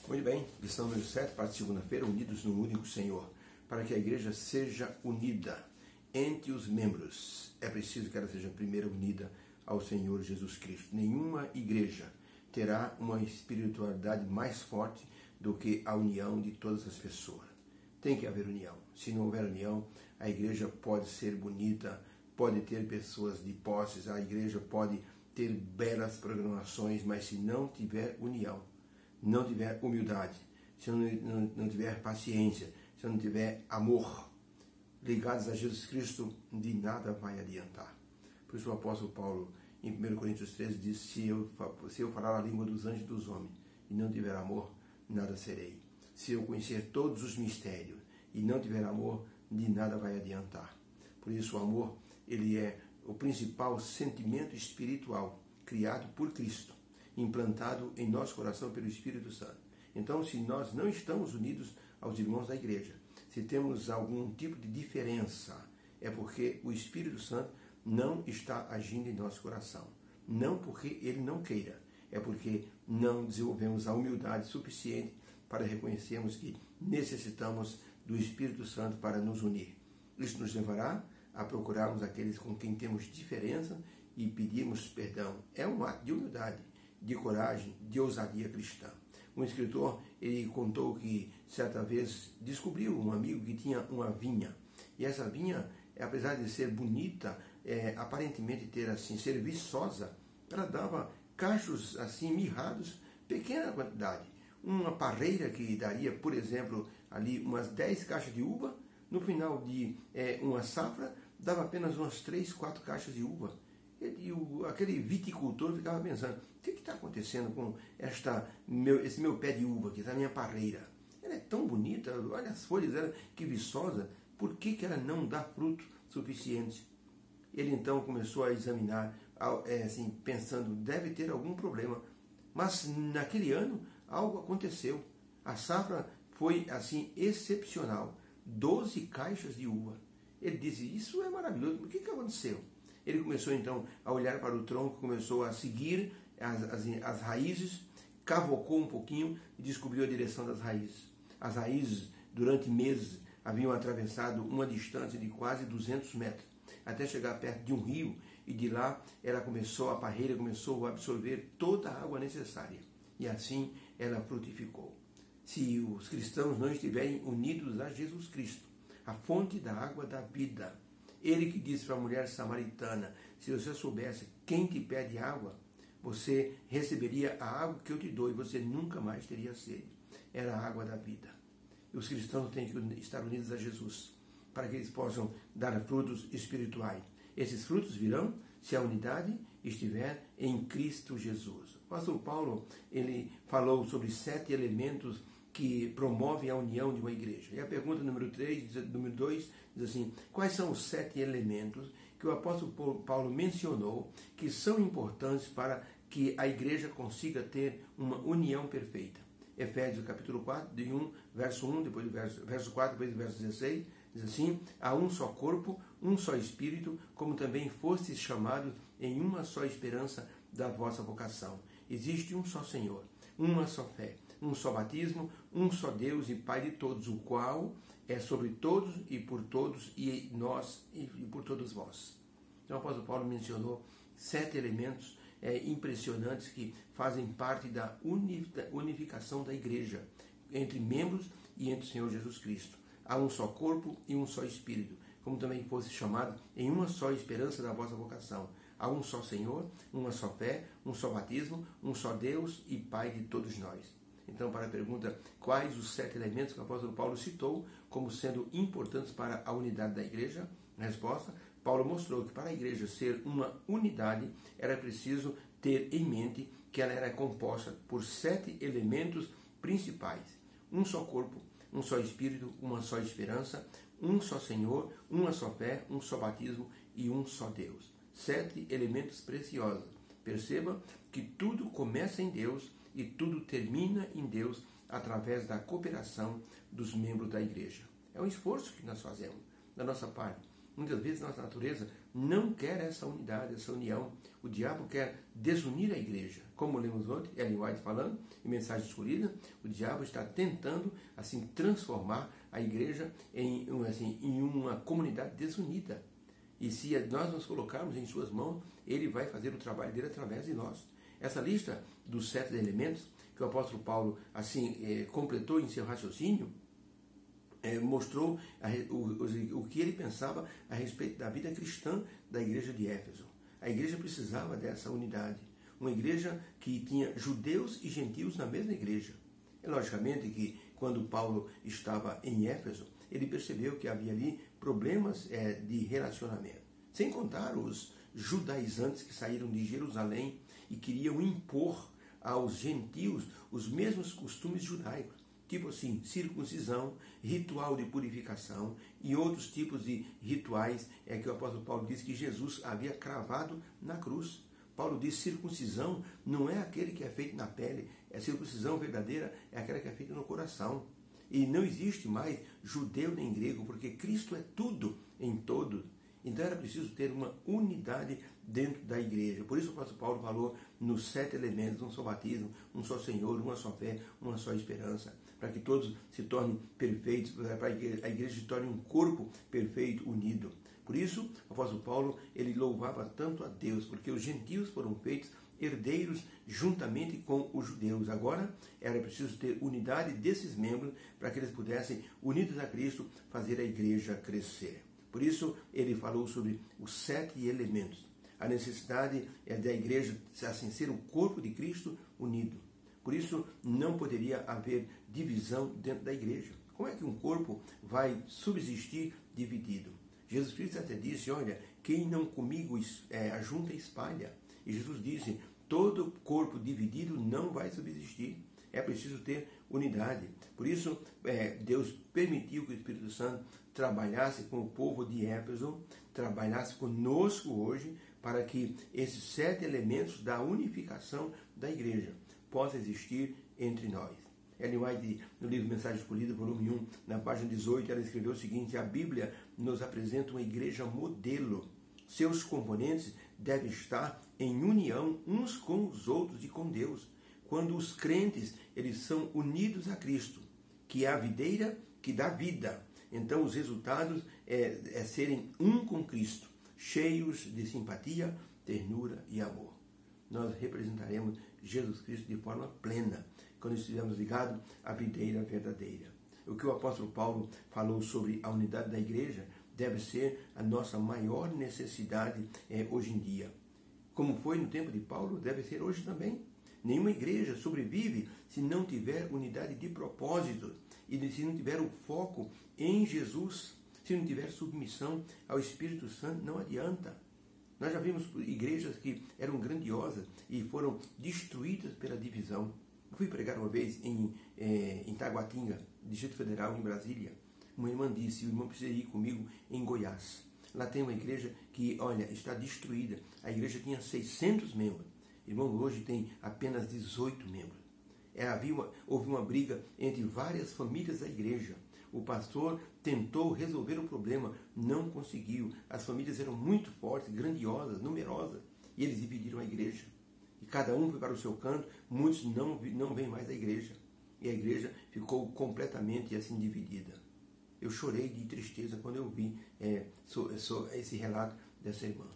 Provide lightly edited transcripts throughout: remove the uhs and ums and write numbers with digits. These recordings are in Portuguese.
Muito bem, lição número 7, parte de segunda-feira, unidos no único Senhor. Para que a igreja seja unida entre os membros, é preciso que ela seja primeiro unida ao Senhor Jesus Cristo. Nenhuma igreja terá uma espiritualidade mais forte do que a união de todas as pessoas. Tem que haver união. Se não houver união, a igreja pode ser bonita, pode ter pessoas de posses, a igreja pode ter belas programações, mas se não tiver união, não tiver humildade, se não tiver paciência, se não tiver amor, ligados a Jesus Cristo, de nada vai adiantar. Por isso o apóstolo Paulo, em 1 Coríntios 13, diz, se eu falar a língua dos anjos e dos homens e não tiver amor, nada serei. Se eu conhecer todos os mistérios e não tiver amor, de nada vai adiantar. Por isso o amor, ele é o principal sentimento espiritual criado por Cristo, implantado em nosso coração pelo Espírito Santo. Então, se nós não estamos unidos aos irmãos da igreja, se temos algum tipo de diferença, é porque o Espírito Santo não está agindo em nosso coração. Não porque ele não queira, é porque não desenvolvemos a humildade suficiente para reconhecermos que necessitamos do Espírito Santo para nos unir. Isso nos levará a procurarmos aqueles com quem temos diferença e pedirmos perdão. É um ato de humildade, de coragem, de ousadia cristã. Um escritor, ele contou que certa vez descobriu um amigo que tinha uma vinha. E essa vinha, apesar de ser bonita, aparentemente ter assim, ser viçosa, ela dava cachos assim mirrados, pequena quantidade. Uma parreira que daria, por exemplo, ali umas 10 caixas de uva, no final de uma safra, dava apenas umas 3, 4 caixas de uva. Aquele viticultor ficava pensando, o que está acontecendo com esse meu pé de uva aqui, essa minha parreira? Ela é tão bonita, olha as folhas dela, que viçosa, por que ela não dá fruto suficiente? Ele então começou a examinar, assim, pensando, deve ter algum problema. Mas naquele ano, algo aconteceu. A safra foi assim excepcional, 12 caixas de uva. Ele disse, isso é maravilhoso, o que aconteceu? Ele começou então a olhar para o tronco, começou a seguir as raízes, cavocou um pouquinho e descobriu a direção das raízes. As raízes, durante meses, haviam atravessado uma distância de quase 200 metros, até chegar perto de um rio, e de lá a parreira começou a absorver toda a água necessária. E assim ela frutificou. Se os cristãos não estiverem unidos a Jesus Cristo, a fonte da água da vida, ele que disse para a mulher samaritana, se você soubesse quem te pede água, você receberia a água que eu te dou e você nunca mais teria sede. Era a água da vida. E os cristãos têm que estar unidos a Jesus, para que eles possam dar frutos espirituais. Esses frutos virão se a unidade estiver em Cristo Jesus. O apóstolo Paulo, ele falou sobre 7 elementos que promovem a união de uma igreja. E a pergunta número 2 diz assim, quais são os 7 elementos que o apóstolo Paulo mencionou que são importantes para que a igreja consiga ter uma união perfeita? Efésios capítulo 4, de 1, verso 1, depois do verso 4, depois do verso 16, diz assim, há um só corpo, um só espírito, como também fostes chamados em uma só esperança da vossa vocação. Existe um só Senhor, uma só fé, um só batismo, um só Deus e Pai de todos, o qual é sobre todos e por todos e nós e por todos vós. Então o apóstolo Paulo mencionou 7 elementos impressionantes que fazem parte da unificação da igreja, entre membros e entre o Senhor Jesus Cristo. Há um só corpo e um só Espírito, como também fosse chamado em uma só esperança da vossa vocação. Há um só Senhor, uma só fé, um só batismo, um só Deus e Pai de todos nós. Então, para a pergunta, quais os 7 elementos que o apóstolo Paulo citou como sendo importantes para a unidade da igreja? A resposta, Paulo mostrou que para a igreja ser uma unidade, era preciso ter em mente que ela era composta por 7 elementos principais. Um só corpo, um só Espírito, uma só esperança, um só Senhor, uma só fé, um só batismo e um só Deus. 7 elementos preciosos. Perceba que tudo começa em Deus e tudo termina em Deus através da cooperação dos membros da igreja. É um esforço que nós fazemos da nossa parte. Muitas vezes nossa natureza não quer essa unidade, essa união. O diabo quer desunir a igreja. Como lemos ontem, Ellen White falando, em Mensagem Escolhida, o diabo está tentando assim transformar a igreja em uma comunidade desunida. E se nós nos colocarmos em suas mãos, ele vai fazer o trabalho dele através de nós. Essa lista dos 7 elementos que o apóstolo Paulo completou em seu raciocínio, mostrou o que ele pensava a respeito da vida cristã da igreja de Éfeso. A igreja precisava dessa unidade. Uma igreja que tinha judeus e gentios na mesma igreja. É logicamente que quando Paulo estava em Éfeso, ele percebeu que havia ali problemas de relacionamento. Sem contar os judaizantes que saíram de Jerusalém e queriam impor aos gentios os mesmos costumes judaicos. Tipo assim, circuncisão, ritual de purificação e outros tipos de rituais que o apóstolo Paulo diz que Jesus havia cravado na cruz. Paulo diz circuncisão não é aquele que é feito na pele, a circuncisão verdadeira é aquela que é feita no coração. E não existe mais judeu nem grego, porque Cristo é tudo em todos. Então era preciso ter uma unidade dentro da igreja. Por isso o apóstolo Paulo falou nos 7 elementos, um só batismo, um só Senhor, uma só fé, uma só esperança. Para que todos se tornem perfeitos, para que a igreja se torne um corpo perfeito, unido. Por isso, o apóstolo Paulo, ele louvava tanto a Deus, porque os gentios foram feitos herdeiros juntamente com os judeus. Agora, era preciso ter unidade desses membros para que eles pudessem, unidos a Cristo, fazer a igreja crescer. Por isso, ele falou sobre os 7 elementos. A necessidade da igreja assim, ser o corpo de Cristo unido. Por isso, não poderia haver divisão dentro da igreja. Como é que um corpo vai subsistir dividido? Jesus Cristo até disse, olha, quem não comigo ajunta espalha. E Jesus disse, todo corpo dividido não vai subsistir. É preciso ter unidade. Por isso, Deus permitiu que o Espírito Santo trabalhasse com o povo de Éfeso, trabalhasse conosco hoje, para que esses 7 elementos da unificação da igreja possam existir entre nós. Ellen White, no livro Mensagem Escolhida, volume 1, na página 18, ela escreveu o seguinte, a Bíblia nos apresenta uma igreja modelo. Seus componentes devem estar em união uns com os outros e com Deus. Quando os crentes eles são unidos a Cristo, que é a videira que dá vida, então os resultados é serem um com Cristo, cheios de simpatia, ternura e amor. Nós representaremos Jesus Cristo de forma plena, quando estivermos ligados à videira verdadeira. O que o apóstolo Paulo falou sobre a unidade da igreja deve ser a nossa maior necessidade hoje em dia. Como foi no tempo de Paulo, deve ser hoje também. Nenhuma igreja sobrevive se não tiver unidade de propósito e se não tiver o foco em Jesus, se não tiver submissão ao Espírito Santo, não adianta. Nós já vimos igrejas que eram grandiosas e foram destruídas pela divisão. Eu fui pregar uma vez em Taguatinga, Distrito Federal, em Brasília. Uma irmã disse, o irmão precisa ir comigo em Goiás. Lá tem uma igreja que, olha, está destruída. A igreja tinha 600 membros. Irmão, hoje tem apenas 18 membros. Houve uma briga entre várias famílias da igreja. O pastor tentou resolver o problema, não conseguiu. As famílias eram muito fortes, grandiosas, numerosas, e eles dividiram a igreja. E cada um foi para o seu canto, muitos não vêm mais à igreja. E a igreja ficou completamente assim dividida. Eu chorei de tristeza quando eu vi esse relato dessa irmã.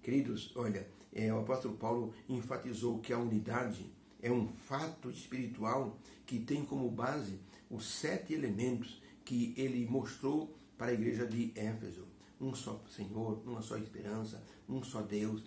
Queridos, olha, o apóstolo Paulo enfatizou que a unidade é um fato espiritual que tem como base os 7 elementos que ele mostrou para a igreja de Éfeso. Um só Senhor, uma só esperança, um só Deus,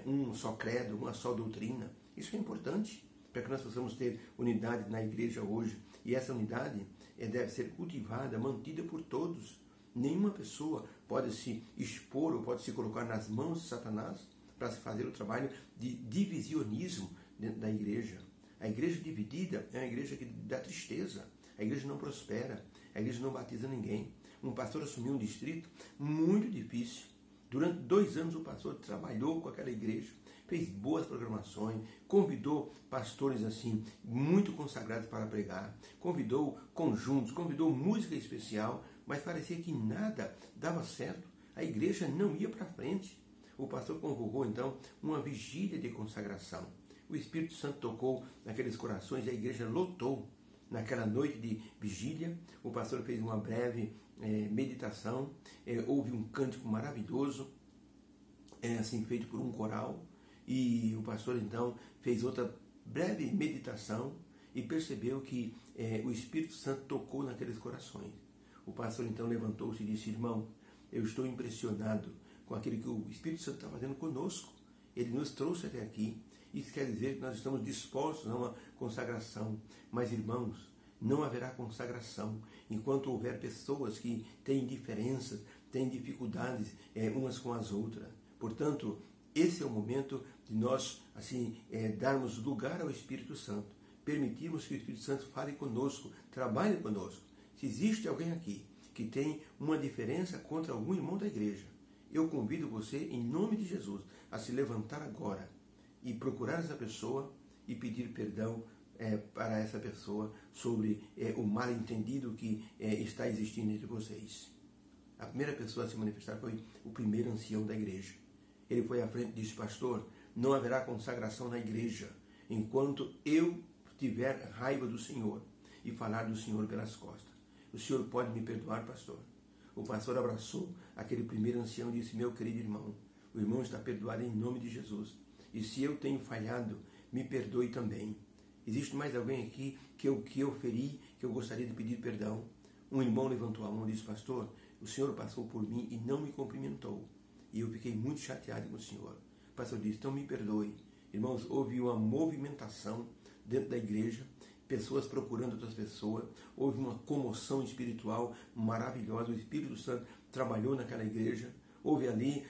um só credo, uma só doutrina. Isso é importante para que nós possamos ter unidade na igreja hoje. E essa unidade deve ser cultivada, mantida por todos. Nenhuma pessoa pode se expor ou pode se colocar nas mãos de Satanás para se fazer o trabalho de divisionismo dentro da igreja. A igreja dividida é uma igreja que dá tristeza. A igreja não prospera. A igreja não batiza ninguém. Um pastor assumiu um distrito muito difícil. Durante 2 anos o pastor trabalhou com aquela igreja, fez boas programações, convidou pastores assim muito consagrados para pregar, convidou conjuntos, convidou música especial, mas parecia que nada dava certo. A igreja não ia para frente. o pastor convocou então uma vigília de consagração. O Espírito Santo tocou naqueles corações e a igreja lotou. Naquela noite de vigília, o pastor fez uma breve meditação, houve um cântico maravilhoso, assim feito por um coral, e o pastor então fez outra breve meditação e percebeu que o Espírito Santo tocou naqueles corações. O pastor então levantou-se e disse: irmão, eu estou impressionado com aquilo que o Espírito Santo está fazendo conosco. Ele nos trouxe até aqui. Isso quer dizer que nós estamos dispostos a uma consagração. Mas, irmãos, não haverá consagração enquanto houver pessoas que têm diferenças, têm dificuldades umas com as outras. Portanto, esse é o momento de nós darmos lugar ao Espírito Santo, permitirmos que o Espírito Santo fale conosco, trabalhe conosco. Se existe alguém aqui que tem uma diferença contra algum irmão da igreja, eu convido você, em nome de Jesus, a se levantar agora e procurar essa pessoa e pedir perdão para essa pessoa sobre o mal-entendido que está existindo entre vocês. A primeira pessoa a se manifestar foi o primeiro ancião da igreja. Ele foi à frente e disse: pastor, não haverá consagração na igreja enquanto eu tiver raiva do Senhor e falar do Senhor pelas costas. O Senhor pode me perdoar, pastor? O pastor abraçou aquele primeiro ancião e disse: meu querido irmão, o irmão está perdoado em nome de Jesus. E se eu tenho falhado, me perdoe também. Existe mais alguém aqui que eu feri, que eu gostaria de pedir perdão? Um irmão levantou a mão e disse: pastor, o senhor passou por mim e não me cumprimentou. E eu fiquei muito chateado com o senhor. O pastor disse: então me perdoe. Irmãos, houve uma movimentação dentro da igreja, pessoas procurando outras pessoas, houve uma comoção espiritual maravilhosa, o Espírito Santo trabalhou naquela igreja, houve ali,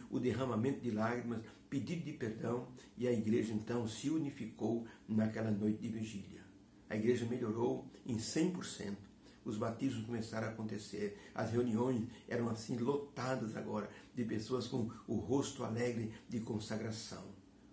o derramamento de lágrimas, pedido de perdão, e a igreja então se unificou naquela noite de vigília. A igreja melhorou em 100%. Os batismos começaram a acontecer, as reuniões eram lotadas agora de pessoas com o rosto alegre de consagração.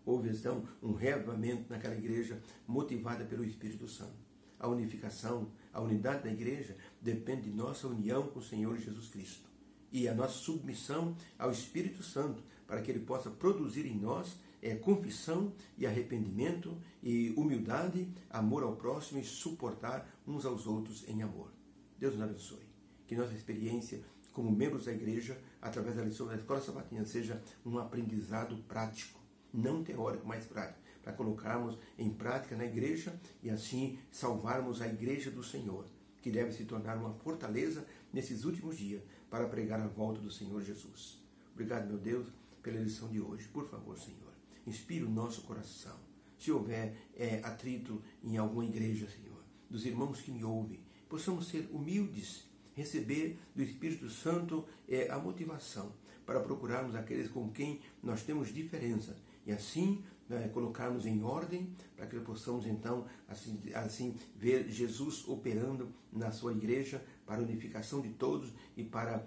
Houve então um reavivamento naquela igreja motivada pelo Espírito Santo. A unificação, a unidade da igreja depende de nossa união com o Senhor Jesus Cristo e a nossa submissão ao Espírito Santo para que ele possa produzir em nós confissão e arrependimento e humildade, amor ao próximo e suportar uns aos outros em amor. Deus nos abençoe. Que nossa experiência como membros da igreja, através da lição da Escola Sabatina, seja um aprendizado prático, não teórico, mas prático, para colocarmos em prática na igreja e assim salvarmos a igreja do Senhor, que deve se tornar uma fortaleza nesses últimos dias para pregar a volta do Senhor Jesus. Obrigado, meu Deus, pela lição de hoje. Por favor, Senhor, inspire o nosso coração. Se houver atrito em alguma igreja, Senhor, dos irmãos que me ouvem, possamos ser humildes, receber do Espírito Santo a motivação para procurarmos aqueles com quem nós temos diferença e assim colocarmos em ordem para que possamos então assim ver Jesus operando na sua igreja para a unificação de todos e para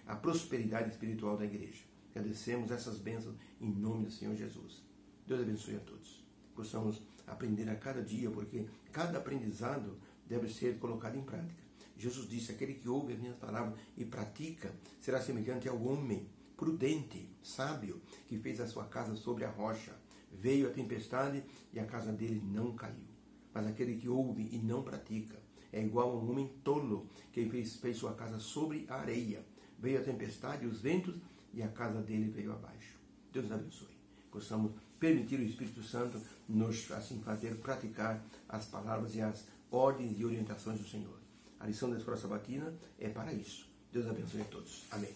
a prosperidade espiritual da igreja. Agradecemos essas bênçãos em nome do Senhor Jesus. Deus abençoe a todos. Possamos aprender a cada dia, porque cada aprendizado deve ser colocado em prática. Jesus disse: aquele que ouve as minhas palavras e pratica será semelhante ao homem prudente, sábio, que fez a sua casa sobre a rocha. Veio a tempestade e a casa dele não caiu. Mas aquele que ouve e não pratica é igual a um homem tolo que fez sua casa sobre a areia. Veio a tempestade e os ventos e a casa dele veio abaixo. Deus nos abençoe. Possamos permitir o Espírito Santo nos fazer praticar as palavras e as ordens e orientações do Senhor. A lição da Escola Sabatina é para isso. Deus abençoe a todos. Amém.